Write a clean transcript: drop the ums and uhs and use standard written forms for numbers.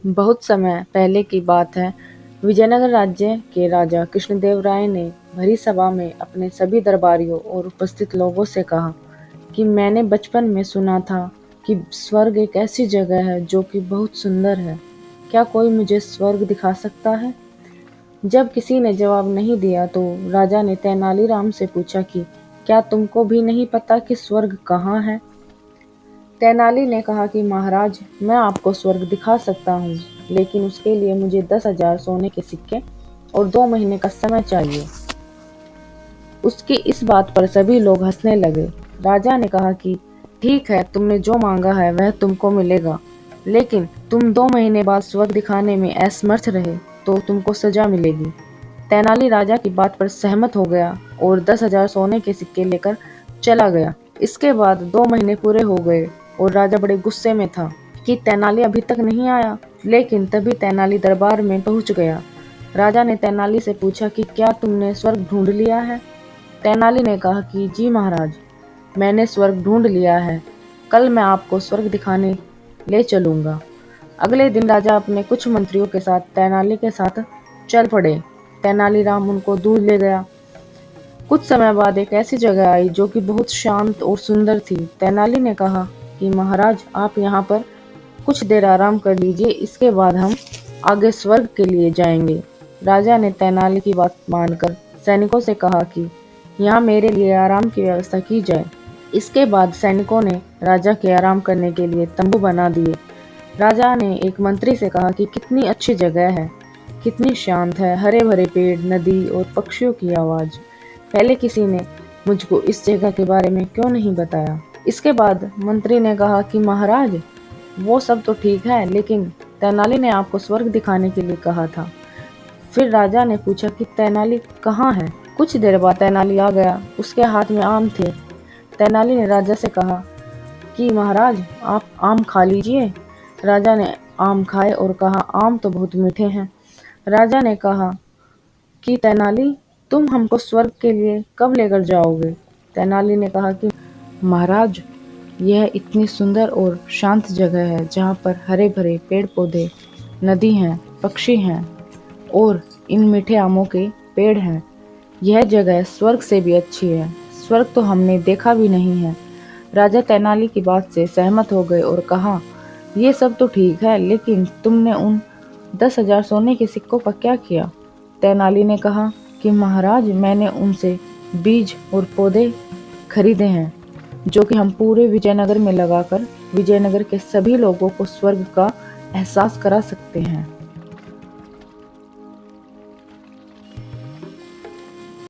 बहुत समय पहले की बात है। विजयनगर राज्य के राजा कृष्णदेवराय ने भरी सभा में अपने सभी दरबारियों और उपस्थित लोगों से कहा कि मैंने बचपन में सुना था कि स्वर्ग एक ऐसी जगह है जो कि बहुत सुंदर है। क्या कोई मुझे स्वर्ग दिखा सकता है? जब किसी ने जवाब नहीं दिया तो राजा ने तेनालीराम से पूछा कि क्या तुमको भी नहीं पता कि स्वर्ग कहाँ है? तेनाली ने कहा कि महाराज, मैं आपको स्वर्ग दिखा सकता हूँ, लेकिन उसके लिए मुझे 10,000 सोने के सिक्के और 2 महीने का समय चाहिए। उसकी इस बात पर सभी लोग हंसने लगे। राजा ने कहा कि ठीक है, तुमने जो मांगा है वह तुमको मिलेगा, लेकिन तुम 2 महीने बाद स्वर्ग दिखाने में असमर्थ रहे तो तुमको सजा मिलेगी। तेनाली राजा की बात पर सहमत हो गया और 10,000 सोने के सिक्के लेकर चला गया। इसके बाद 2 महीने पूरे हो गए और राजा बड़े गुस्से में था कि तेनाली अभी तक नहीं आया। लेकिन तभी तेनाली दरबार में पहुंच गया। राजा ने तेनाली से पूछा कि क्या तुमने स्वर्ग ढूंढ लिया है? तेनाली ने कहा कि जी महाराज, मैंने स्वर्ग ढूंढ लिया है। कल मैं आपको स्वर्ग दिखाने ले चलूंगा। अगले दिन राजा अपने कुछ मंत्रियों के साथ तेनाली के साथ चल पड़े। तेनालीराम उनको दूर ले गया। कुछ समय बाद एक ऐसी जगह आई जो कि बहुत शांत और सुंदर थी। तेनाली ने कहा कि महाराज, आप यहाँ पर कुछ देर आराम कर लीजिए, इसके बाद हम आगे स्वर्ग के लिए जाएंगे। राजा ने तेनाली की बात मानकर सैनिकों से कहा कि यहाँ मेरे लिए आराम की व्यवस्था की जाए। इसके बाद सैनिकों ने राजा के आराम करने के लिए तंबू बना दिए। राजा ने एक मंत्री से कहा कि कितनी अच्छी जगह है, कितनी शांत है, हरे भरे पेड़, नदी और पक्षियों की आवाज। पहले किसी ने मुझको इस जगह के बारे में क्यों नहीं बताया? इसके बाद मंत्री ने कहा कि महाराज, वो सब तो ठीक है, लेकिन तेनाली ने आपको स्वर्ग दिखाने के लिए कहा था। फिर राजा ने पूछा कि तेनाली कहाँ है? कुछ देर बाद तेनाली आ गया। उसके हाथ में आम थे। तेनाली ने राजा से कहा कि महाराज, आप आम खा लीजिए। राजा ने आम खाए और कहा, आम तो बहुत मीठे हैं। राजा ने कहा कि तेनाली, तुम हमको स्वर्ग के लिए कब लेकर जाओगे? तेनाली ने कहा कि महाराज, यह इतनी सुंदर और शांत जगह है जहाँ पर हरे भरे पेड़ पौधे, नदी हैं, पक्षी हैं और इन मीठे आमों के पेड़ हैं। यह जगह स्वर्ग से भी अच्छी है। स्वर्ग तो हमने देखा भी नहीं है। राजा तेनाली की बात से सहमत हो गए और कहा, ये सब तो ठीक है, लेकिन तुमने उन 10,000 सोने के सिक्कों का क्या किया? तेनाली ने कहा कि महाराज, मैंने उनसे बीज और पौधे खरीदे हैं, जो कि हम पूरे विजयनगर में लगाकर विजयनगर के सभी लोगों को स्वर्ग का एहसास करा सकते हैं।